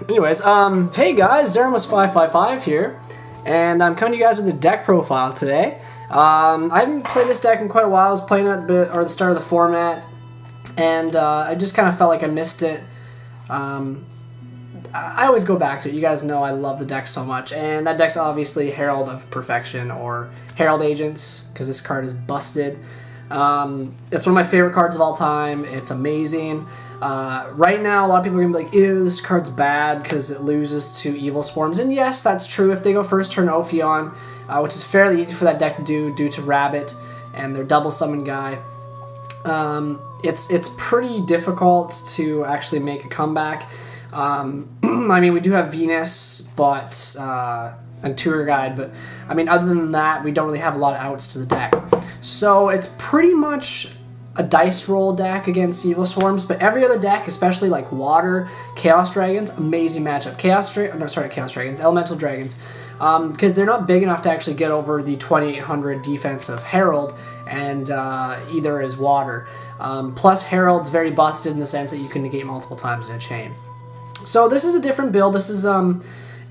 Anyways, hey guys, Zeramus555 here, and I'm coming to you guys with a deck profile today. I haven't played this deck in quite a while. I was playing it at the start of the format, and I just kind of felt like I missed it. I always go back to it. You guys know I love the deck so much, and that deck's obviously Herald of Perfection, or Herald Agents, because this card is busted. It's one of my favorite cards of all time. It's amazing. Right now, a lot of people are going to be like, ew, this card's bad because it loses to Evil Swarms. And yes, that's true. If they go first turn Ophion, which is fairly easy for that deck to do due to Rabbit and their double summon guy, it's pretty difficult to actually make a comeback. I mean, we do have Venus, but and Tour Guide, but I mean, other than that, we don't really have a lot of outs to the deck. So it's pretty much a dice roll deck against Evil Swarms, but every other deck, especially like Water, Chaos Dragons, amazing matchup. Chaos Dragons, Elemental Dragons, because they're not big enough to actually get over the 2800 defense of Herald, and either is Water. Plus, Herald's very busted in the sense that you can negate multiple times in a chain. So this is a different build. This is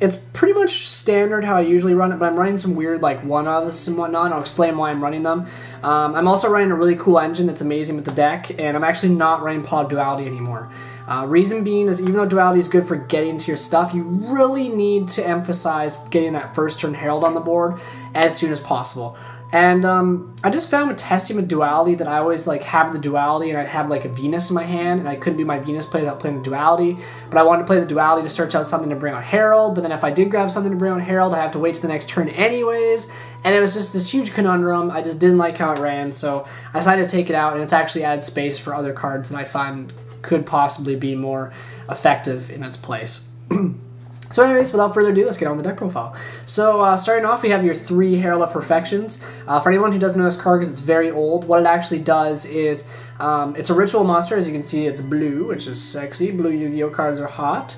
it's pretty much standard how I usually run it, but I'm running some weird like one-offs and whatnot. I'll explain why I'm running them. I'm also running a really cool engine that's amazing with the deck, and I'm actually not running Pot of Duality anymore. Reason being is even though Duality is good for getting to your stuff, you really need to emphasize getting that first turn Herald on the board as soon as possible. And I just found with testing with Duality that I always like have the Duality and I'd have like a Venus in my hand, and I couldn't do my Venus play without playing the Duality, but I wanted to play the Duality to search out something to bring out Herald, but then if I did grab something to bring out Herald, I have to wait to the next turn anyways, and it was just this huge conundrum. I just didn't like how it ran, so I decided to take it out, and it's actually added space for other cards that I find could possibly be more effective in its place. So anyways, without further ado, let's get on the deck profile. So starting off, we have your 3 Herald of Perfections. For anyone who doesn't know this card because it's very old, what it actually does is, it's a ritual monster. As you can see, it's blue, which is sexy. Blue Yu-Gi-Oh cards are hot.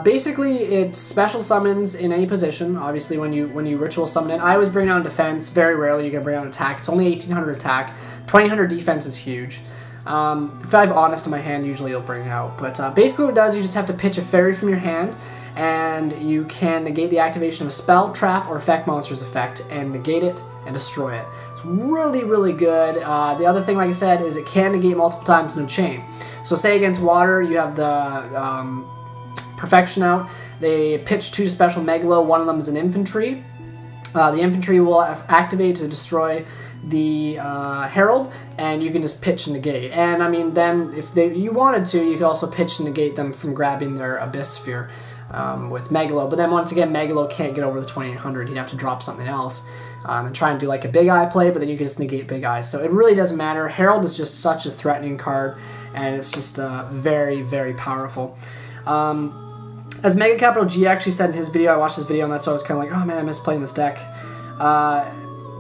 Basically, it special summons in any position. Obviously, when you ritual summon it, I always bring down defense. Very rarely you're going to bring down attack. It's only 1800 attack. 2000 defense is huge. If I have Honest in my hand, usually it'll bring it out. But basically what it does, you just have to pitch a fairy from your hand, and you can negate the activation of a spell, trap, or effect monster's effect, and negate it and destroy it. It's really, really good. The other thing, like I said, is it can negate multiple times in a chain. So say against Water, you have the Perfection out. They pitch 2 special Megalo. One of them is an infantry. The infantry will activate to destroy the Herald, and you can just pitch and negate. And I mean, then if you wanted to, you could also pitch and negate them from grabbing their Abyss Sphere with Megalo. But then once again, Megalo can't get over the 2800. He'd have to drop something else and then try and do like a Big Eye play, but then you can just negate Big Eye. So it really doesn't matter. Herald is just such a threatening card, and it's just very, very powerful. As Mega Capital G actually said in his video, I watched his video, and that's why I was kind of like, oh man, I miss playing this deck.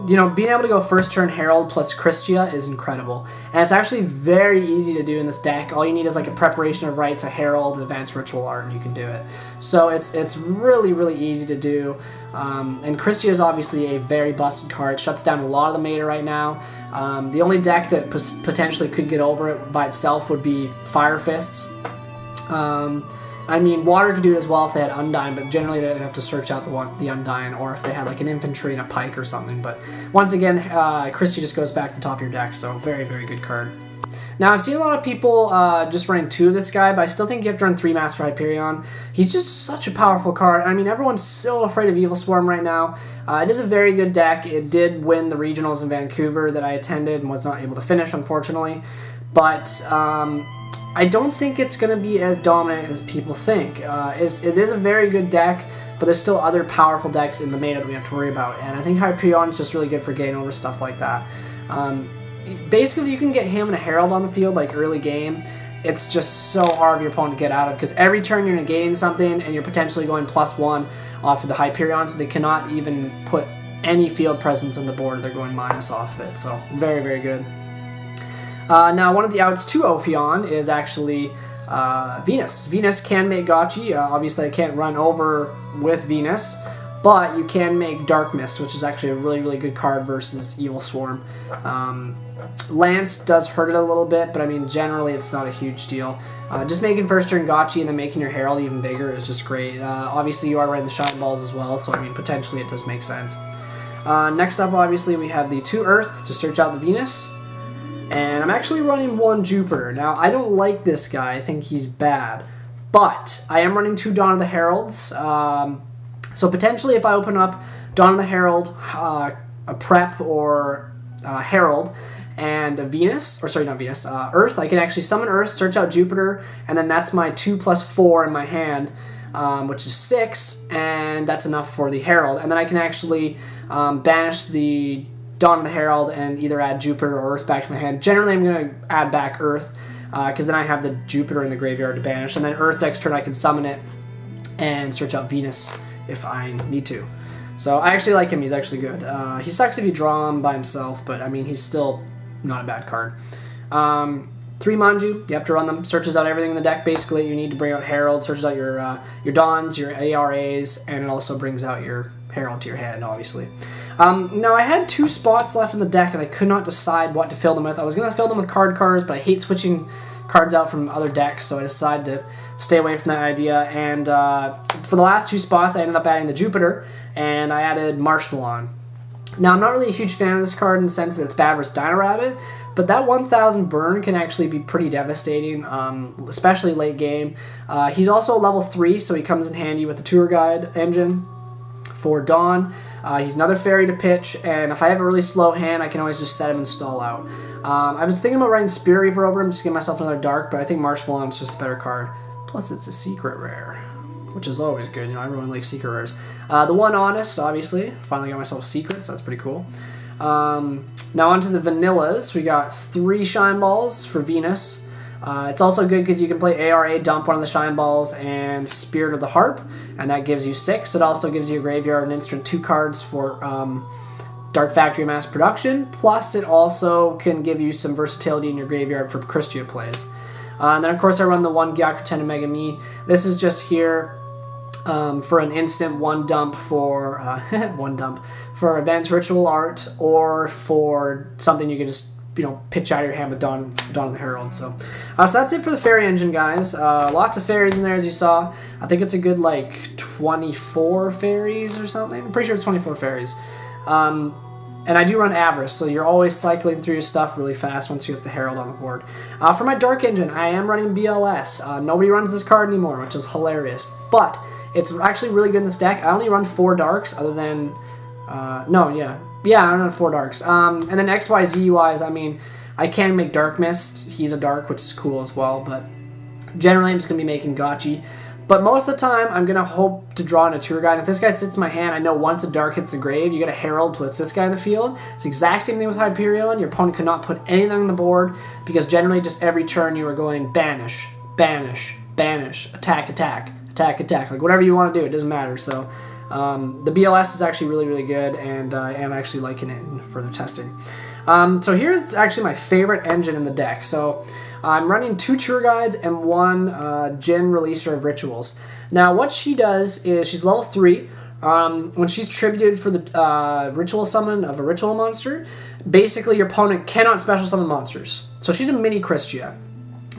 You know, being able to go first turn Herald plus Kristya is incredible. And it's actually very easy to do in this deck. All you need is like a Preparation of Rites, a Herald, Advanced Ritual Art, and you can do it. So it's really, really easy to do. And Kristya is obviously a very busted card. It shuts down a lot of the meta right now. The only deck that potentially could get over it by itself would be Fire Fists. I mean, Water could do it as well if they had Undyne, but generally they'd have to search out the Undyne, or if they had like an infantry and a pike or something. But once again, Kristya just goes back to the top of your deck, so very, very good card. Now, I've seen a lot of people just running 2 of this guy, but I still think you have to run 3 Master Hyperion. He's just such a powerful card. I mean, everyone's so afraid of Evil Swarm right now. It is a very good deck. It did win the regionals in Vancouver that I attended and was not able to finish, unfortunately. But I don't think it's going to be as dominant as people think. It is a very good deck, but there's still other powerful decks in the meta that we have to worry about, and I think Hyperion is just really good for getting over stuff like that. Basically, if you can get him and a Herald on the field, like early game, it's just so hard for your opponent to get out of, because every turn you're negating something, and you're potentially going +1 off of the Hyperion, so they cannot even put any field presence on the board. They're going minus off of it, so very, very good. Now, one of the outs to Ophion is actually Venus. Venus can make Gotchi. Obviously, I can't run over with Venus, but you can make Dark Mist, which is actually a really, really good card versus Evil Swarm. Lance does hurt it a little bit, but I mean, generally it's not a huge deal. Just making first turn Gotchi and then making your Herald even bigger is just great. Obviously, you are running the Shine Balls as well, so I mean, potentially it does make sense. Next up, obviously, we have the 2 Earth to search out the Venus. And I'm actually running 1 Jupiter. Now, I don't like this guy. I think he's bad. But I am running 2 Dawn of the Heralds. So potentially, if I open up Dawn of the Herald, a Prep, or Herald, and a Venus, or sorry, not Venus, Earth, I can actually summon Earth, search out Jupiter, and then that's my 2+4 in my hand, which is 6, and that's enough for the Herald. And then I can actually banish the Dawn of the Herald and either add Jupiter or Earth back to my hand. Generally, I'm going to add back Earth, because then I have the Jupiter in the graveyard to banish, and then Earth next turn I can summon it and search out Venus if I need to. So I actually like him. He's actually good. He sucks if you draw him by himself, but I mean, he's still not a bad card. 3 Manju, you have to run them. Searches out everything in the deck, basically. You need to bring out Herald, searches out your Dawns, your ARAs, and it also brings out your Herald to your hand, obviously. Now, I had 2 spots left in the deck, and I could not decide what to fill them with. I was going to fill them with card cards, but I hate switching cards out from other decks, so I decided to stay away from that idea. And for the last 2 spots, I ended up adding the Jupiter, and I added Marshmallon. Now, I'm not really a huge fan of this card in the sense that it's bad versus Dino Rabbit, but that 1000 burn can actually be pretty devastating, especially late game. He's also level 3, so he comes in handy with the Tour Guide engine for Dawn. He's another fairy to pitch, and if I have a really slow hand, I can always just set him and stall out. I was thinking about writing Spirit Reaper over him, just to give myself another dark, but I think Marshmallon is just a better card. Plus, it's a secret rare, which is always good. You know, everyone likes secret rares. The 1 Honest, obviously. Finally got myself a secret, so that's pretty cool. Now onto the vanillas. We got 3 Shine Balls for Venus. It's also good because you can play ARA, dump one of the Shine Balls, and Spirit of the Harp, and that gives you 6. It also gives you a graveyard and instant 2 cards for Dark Factory Mass Production, plus it also can give you some versatility in your graveyard for Kristya plays. And then of course I run the 1 Gyakutenno Megami. This is just here for an instant 1 dump for 1 dump for Advanced Ritual Art, or for something you can just, you know, pitch out of your hand with Dawn of the Herald. So that's it for the fairy engine, guys. Lots of fairies in there, as you saw. I think it's a good like 24 fairies or something. I'm pretty sure it's 24 fairies. And I do run Avarice, so you're always cycling through your stuff really fast once you get the Herald on the board. For my Dark Engine, I am running BLS. Nobody runs this card anymore, which is hilarious. But it's actually really good in this deck. I only run 4 Darks, other than... I run 4 Darks. And then XYZ-wise, I mean, I can make Dark Mist. He's a Dark, which is cool as well, but generally I'm just going to be making Gotchi. But most of the time, I'm going to hope to draw in a Tour Guide. If this guy sits in my hand, I know once a Dark hits the grave, you get a Herald, puts this guy in the field. It's the exact same thing with Hyperion. Your opponent could not put anything on the board, because generally just every turn you are going banish, banish, banish, attack, attack, attack, attack. Like whatever you want to do, it doesn't matter. So the BLS is actually really, really good, and I am actually liking it in further testing. So here's actually my favorite engine in the deck. So I'm running 2 Tour Guides and 1 Djinn Releaser of Rituals. Now, what she does is she's level 3. When she's tributed for the ritual summon of a ritual monster, basically your opponent cannot special summon monsters. So she's a mini Kristya.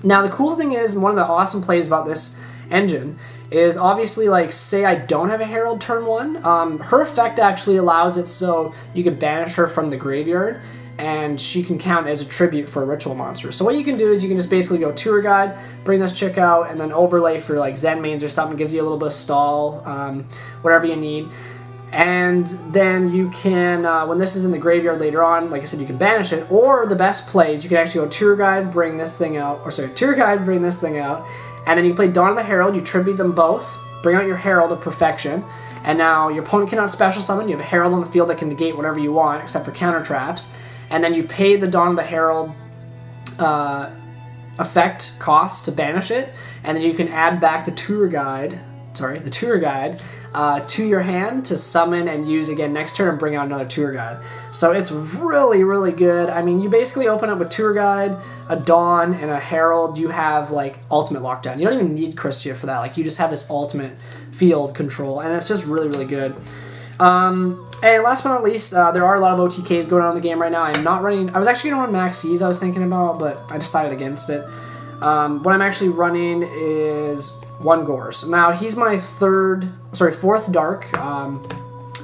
Now, the cool thing is, and one of the awesome plays about this engine is obviously, like, say I don't have a Herald turn 1, her effect actually allows it so you can banish her from the graveyard, and she can count as a tribute for a ritual monster. So what you can do is you can just basically go Tour Guide, bring this chick out, and then overlay for like Zen mains or something, gives you a little bit of stall, whatever you need. And then you can, when this is in the graveyard later on, like I said, you can banish it, or the best plays, you can actually go Tour Guide, bring this thing out, Tour Guide, bring this thing out, and then you play Dawn of the Herald, you tribute them both, bring out your Herald of Perfection, and now your opponent cannot special summon, you have a Herald on the field that can negate whatever you want, except for counter traps, and then you pay the Dawn of the Herald effect cost to banish it, and then you can add back the Tour Guide to your hand to summon and use again next turn and bring out another Tour Guide. So it's really, really good. I mean, you basically open up with Tour Guide, a Dawn, and a Herald. You have, like, ultimate lockdown. You don't even need Kristya for that. Like, you just have this ultimate field control, and it's just really, really good. And last but not least, there are a lot of OTKs going on in the game right now. I'm not running... I was actually going to run Max C's I was thinking about, but I decided against it. What I'm actually running is one Gorz. Now, he's my fourth Dark,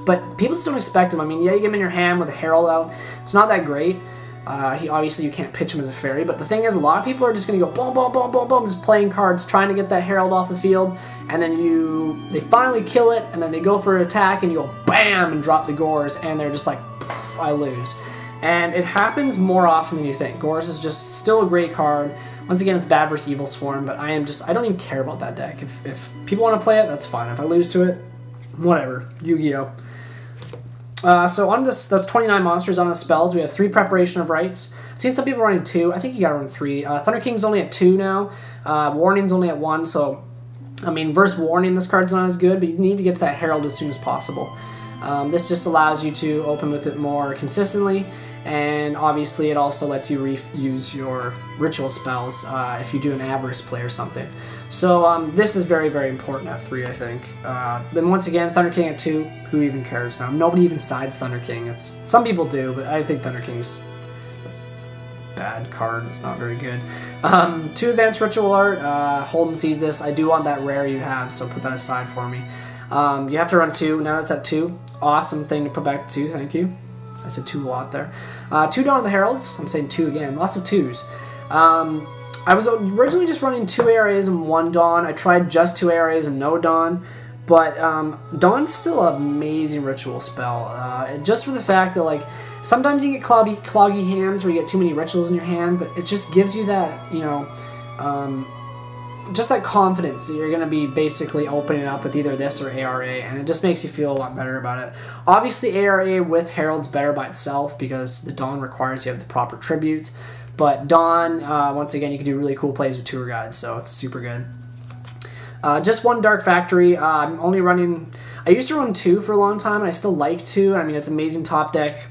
but people just don't expect him. I mean, yeah, you get him in your hand with a Herald out. It's not that great. Obviously, you can't pitch him as a fairy, but the thing is, a lot of people are just going to go boom, boom, boom, boom, boom, just playing cards, trying to get that Herald off the field, and then they finally kill it, and then they go for an attack, and you go BAM! And drop the Gorz, and they're just like, I lose. And it happens more often than you think. Gorz is just still a great card. Once again, it's bad versus Evil Swarm, but I don't even care about that deck. If people want to play it, that's fine. If I lose to it, whatever. Yu-Gi-Oh! So on this, those 29 monsters on the spells, we have 3 Preparation of Rites. I've seen some people running 2. I think you gotta run 3. Thunder King's only at 2 now. Warning's only at 1, so, I mean, versus Warning, this card's not as good, but you need to get to that Herald as soon as possible. This just allows you to open with it more consistently, and obviously it also lets you reuse your ritual spells if you do an Avarice play or something. So this is very, very important at 3, I think. Then once again, Thunder King at 2, who even cares now? Nobody even sides Thunder King. Some people do, but I think Thunder King's a bad card. It's not very good. 2 Advanced Ritual Art. Holden sees this. I do want that rare you have, so put that aside for me. You have to run 2. Now it's at 2. Awesome thing to put back to 2, thank you. I said 2 a lot there. 2 Dawn of the Heralds. I'm saying 2 again. Lots of 2s. I was originally just running 2 ARAs and 1 Dawn. I tried just 2 ARAs and no Dawn. But Dawn's still an amazing ritual spell. Just for the fact that, like, sometimes you get cloggy hands where you get too many rituals in your hand, but it just gives you that, you know, just that confidence that you're going to be basically opening up with either this or ARA, and it just makes you feel a lot better about it. Obviously, ARA with Herald's better by itself because the Dawn requires you have the proper tributes, but Dawn, once again, you can do really cool plays with tour guides, so it's super good. Just 1 Dark Factory. I'm only running... I used to run 2 for a long time, and I still like 2. I mean, it's amazing top deck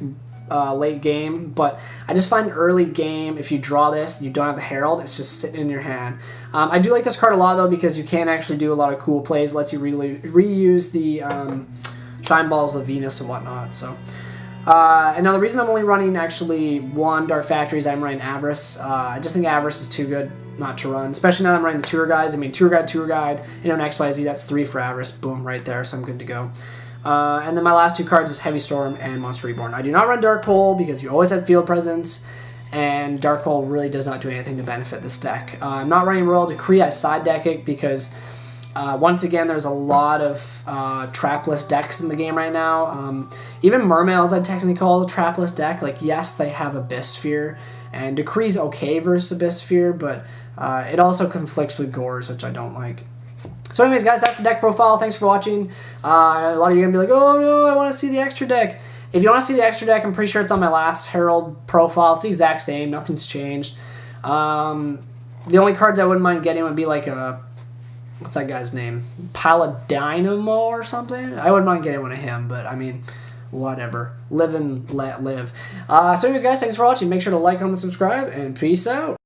late game, but I just find early game, if you draw this and you don't have the Herald, it's just sitting in your hand. I do like this card a lot, though, because you can actually do a lot of cool plays. It lets you reuse the Shine Balls with Venus and whatnot. So, and now the reason I'm only running actually 1 Dark Factory is I'm running Avarice. I just think Avarice is too good not to run, especially now that I'm running the tour guides. I mean, tour guide, you know, an XYZ, that's 3 for Avarice. Boom, right there, so I'm good to go. And then my last 2 cards is Heavy Storm and Monster Reborn. I do not run Dark Hole because you always have field presence, and Dark Hole really does not do anything to benefit this deck. I'm not running Royal Decree. I side deck it because, once again, there's a lot of trapless decks in the game right now. Even Mermails I technically call a trapless deck. Like, yes, they have Abyss Sphere, and Decree's okay versus Abyss Sphere, but it also conflicts with Gorz, which I don't like. So anyways, guys, that's the deck profile. Thanks for watching. A lot of you are going to be like, oh, no, I want to see the extra deck. If you want to see the extra deck, I'm pretty sure it's on my last Herald profile. It's the exact same. Nothing's changed. The only cards I wouldn't mind getting would be like a... What's that guy's name? Paladinamo or something? I wouldn't mind getting one of him, but, I mean, whatever. Live and let live. So anyways, guys, thanks for watching. Make sure to like, comment, subscribe, and peace out.